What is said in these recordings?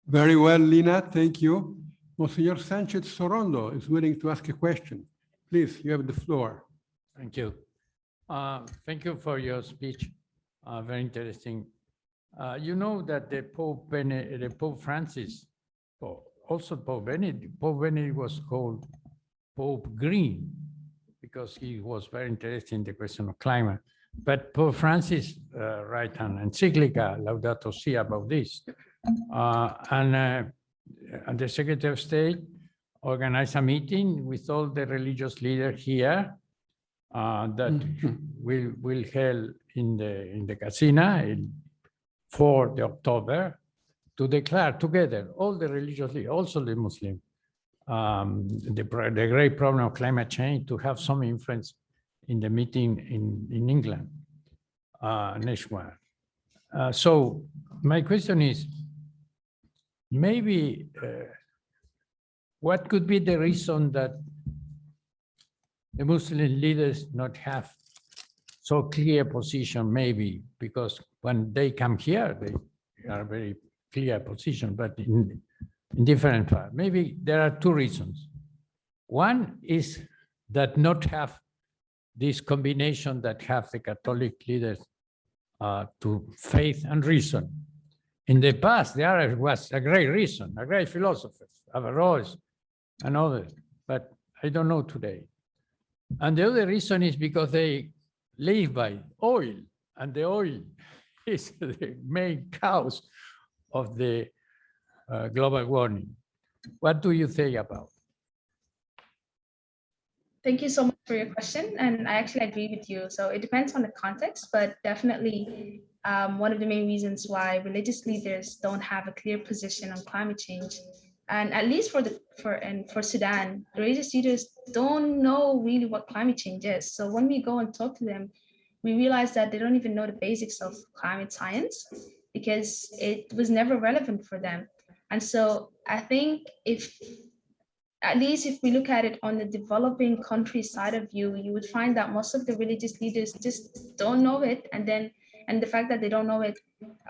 Very well, Lina, thank you. Monsignor Sanchez Sorondo is willing to ask a question. Please, you have the floor. Thank you. Thank you for your speech. Very interesting. You know that the Pope Francis, also Pope Benedict was called Pope Green because he was very interested in the question of climate. But Pope Francis wrote an encyclica, Laudato Si, about this. And the Secretary of State organized a meeting with all the religious leaders here that will held in the Casina in 4th October to declare together all the religious leaders, also the Muslim, the great problem of climate change, to have some influence in the meeting in England next one. So my question is, maybe what could be the reason that the Muslim leaders not have so clear position? Maybe because when they come here, they are very clear position, but in different parts. Maybe there are two reasons. One is that not have this combination that have the Catholic leaders to faith and reason. In the past, there was a great reason, a great philosopher, Averroes and others, but I don't know today. And the other reason is because they live by oil, and the oil is the main cause of the global warming. What do you think about? Thank you so much for your question. And I actually agree with you. So it depends on the context, but definitely one of the main reasons why religious leaders don't have a clear position on climate change, and at least for Sudan, religious leaders don't know really what climate change is. So when we go and talk to them, we realize that they don't even know the basics of climate science because it was never relevant for them. And so I think at least if we look at it on the developing country side of you would find that most of the religious leaders just don't know it. And the fact that they don't know it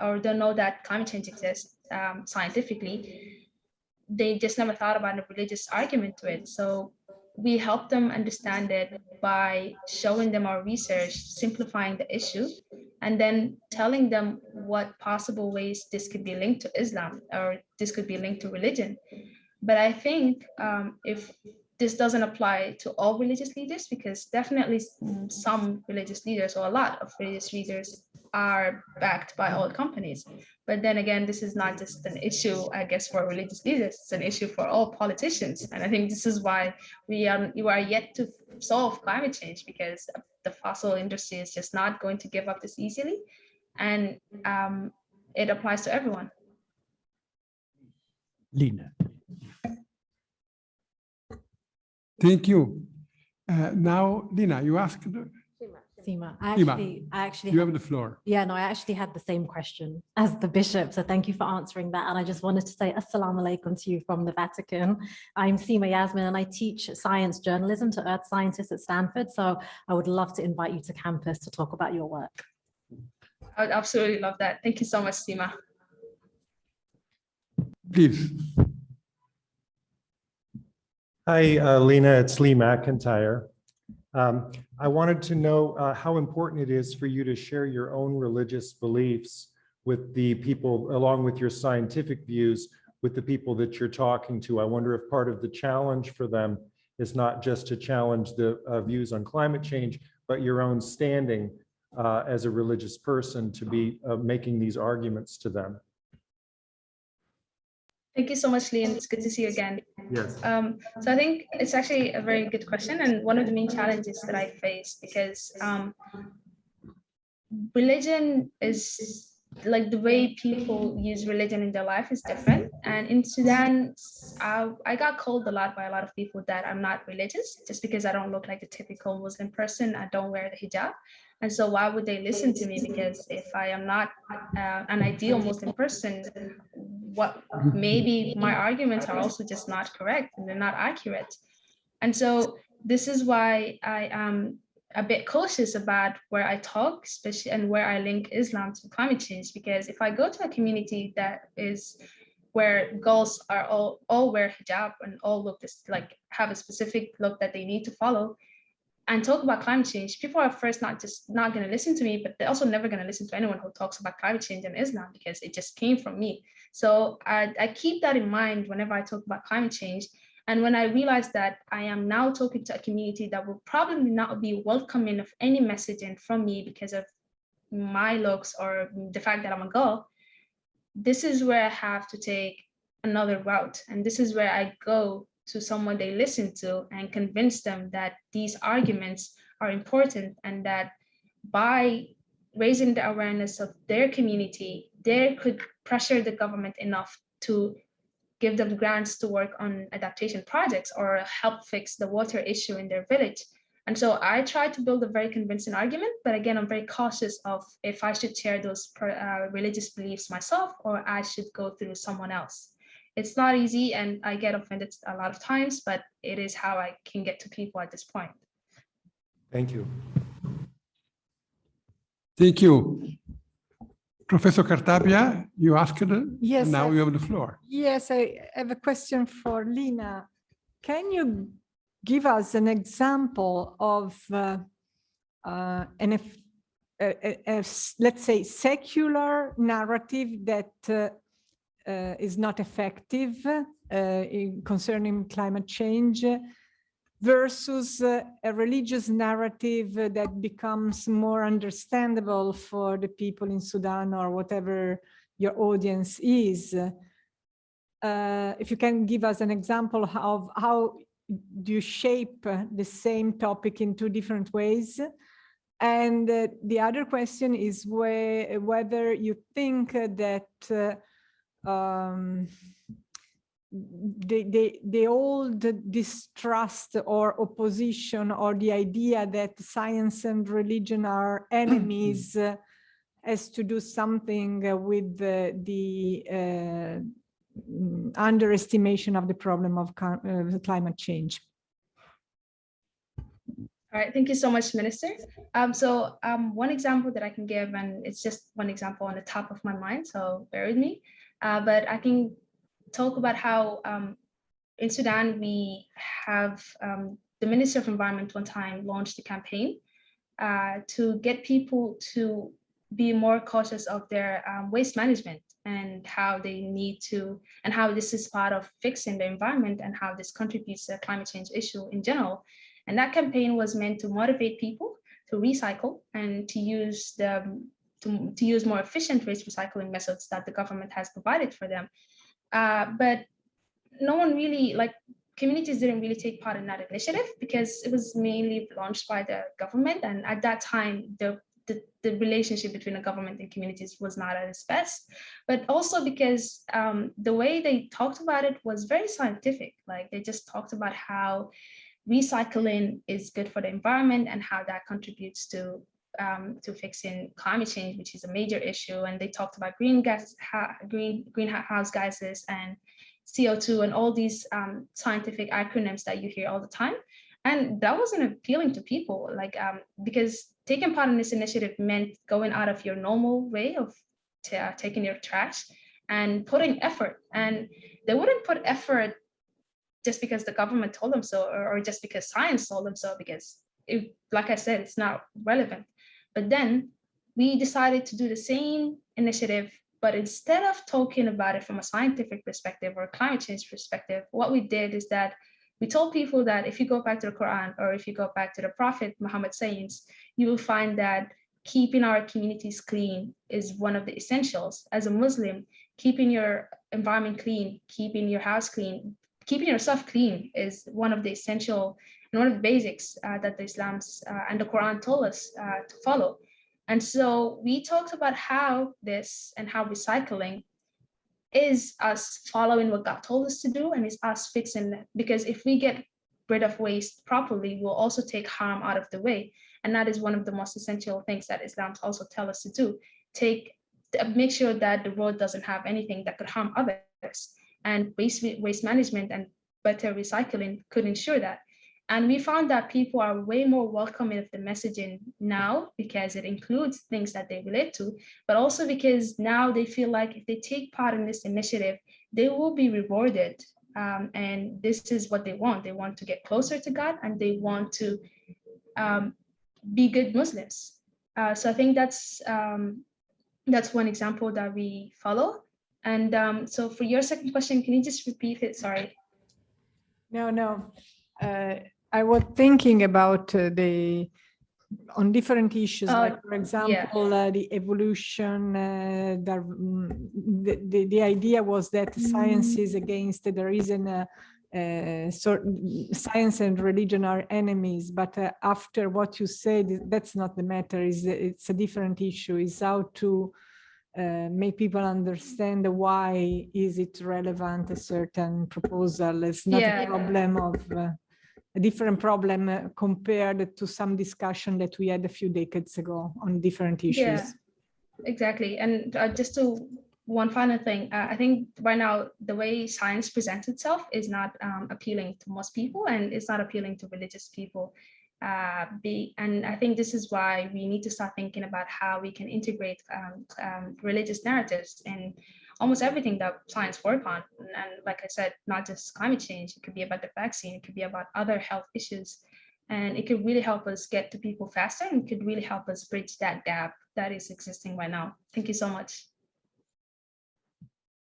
or don't know that climate change exists scientifically, they just never thought about a religious argument to it. So we help them understand it by showing them our research, simplifying the issue, and then telling them what possible ways this could be linked to Islam or this could be linked to religion. But I think if this doesn't apply to all religious leaders, because definitely some religious leaders or a lot of religious leaders are backed by oil companies. But then again, this is not just an issue, I guess, for religious leaders, it's an issue for all politicians. And I think this is why you are yet to solve climate change, because the fossil industry is just not going to give up this easily. And it applies to everyone. Lina. Thank you. Now, Lina, you asked. Seema, I actually you have the floor. Yeah, no, I actually had the same question as the bishop. So thank you for answering that. And I just wanted to say assalamu alaikum to you from the Vatican. I'm Seema Yasmin and I teach science journalism to earth scientists at Stanford. So I would love to invite you to campus to talk about your work. I would absolutely love that. Thank you so much, Seema. Please. Hi, Lina, it's Lee McIntyre. I wanted to know how important it is for you to share your own religious beliefs with the people, along with your scientific views, with the people that you're talking to. I wonder if part of the challenge for them is not just to challenge the views on climate change, but your own standing as a religious person to be making these arguments to them. Thank you so much, Lee, and it's good to see you again. Yes. So I think it's actually a very good question, and one of the main challenges that I face, because religion is like the way people use religion in their life is different. And in Sudan, I got called a lot by a lot of people that I'm not religious just because I don't look like the typical Muslim person. I don't wear the hijab. And so why would they listen to me? Because if I am not an ideal Muslim person, maybe my arguments are also just not correct and they're not accurate. And so this is why I am a bit cautious about where I talk, especially, and where I link Islam to climate change. Because if I go to a community that is where girls are all wear hijab and all look this, like have a specific look that they need to follow, and talk about climate change, people are first not going to listen to me, but they're also never going to listen to anyone who talks about climate change in Islam, because it just came from me. So I keep that in mind whenever I talk about climate change. And when I realized that I am now talking to a community that will probably not be welcoming of any messaging from me because of my looks or the fact that I'm a girl, this is where I have to take another route. And this is where I go to someone they listen to and convince them that these arguments are important, and that by raising the awareness of their community, they could pressure the government enough to give them grants to work on adaptation projects or help fix the water issue in their village. And so I try to build a very convincing argument, but again, I'm very cautious of if I should share those religious beliefs myself or I should go through someone else. It's not easy, and I get offended a lot of times, but it is how I can get to people at this point. Thank you. Thank you. Professor Cartapia, you asked it, Yes, and now sir. you have the floor. Yes, I have a question for Lina. Can you give us an example of let's say, secular narrative that is not effective concerning climate change versus a religious narrative that becomes more understandable for the people in Sudan or whatever your audience is? If you can give us an example of how do you shape the same topic in two different ways? And the other question is whether you think that the old distrust or opposition, or the idea that science and religion are enemies has to do something with the underestimation of the problem of climate change. All right, thank you so much, Minister. One example that I can give, and it's just one example on the top of my mind, so bear with me, but I can talk about how in Sudan, we have the Minister of Environment one time launched a campaign to get people to be more cautious of their waste management and how they need to, and how this is part of fixing the environment and how this contributes to the climate change issue in general. And that campaign was meant to motivate people to recycle and to use to use more efficient waste recycling methods that the government has provided for them. But no one really, like, communities didn't really take part in that initiative because it was mainly launched by the government. And at that time, the relationship between the government and communities was not at its best, but also because the way they talked about it was very scientific. Like, they just talked about how recycling is good for the environment and how that contributes to fixing climate change, which is a major issue. And they talked about greenhouse gases and CO2 and all these scientific acronyms that you hear all the time. And that wasn't appealing to people, like because taking part in this initiative meant going out of your normal way of taking your trash and putting effort. And they wouldn't put effort just because the government told them so, or just because science told them so, because like I said, it's not relevant. But then we decided to do the same initiative, but instead of talking about it from a scientific perspective or a climate change perspective, what we did is that we told people that if you go back to the Quran or if you go back to the Prophet Muhammad's sayings, you will find that keeping our communities clean is one of the essentials. As a Muslim, keeping your environment clean, keeping your house clean, keeping yourself clean is one of the essential and one of the basics that the Islam's and the Quran told us to follow. And so we talked about how this and how recycling is us following what God told us to do, and is us fixing it. Because if we get rid of waste properly, we'll also take harm out of the way. And that is one of the most essential things that Islam also tells us to do. Make sure that the road doesn't have anything that could harm others. And waste management and better recycling could ensure that. And we found that people are way more welcoming of the messaging now because it includes things that they relate to, but also because now they feel like if they take part in this initiative, they will be rewarded. And this is what they want. They want to get closer to God, and they want to be good Muslims. So I think that's one example that we follow. And so for your second question, can you just repeat it? Sorry. No. I was thinking about on different issues, like for example, the evolution. The idea was that science is against. There isn't science and religion are enemies. But after what you said, that's not the matter. It's a different issue. It's how to make people understand why is it relevant, a certain proposal. It's not a problem of a different problem compared to some discussion that we had a few decades ago on different issues. Yeah, exactly. And just one final thing, I think right now the way science presents itself is not appealing to most people, and it's not appealing to religious people. And I think this is why we need to start thinking about how we can integrate religious narratives in almost everything that science work on. And like I said, not just climate change, it could be about the vaccine, it could be about other health issues. And it could really help us get to people faster, and could really help us bridge that gap that is existing right now. Thank you so much.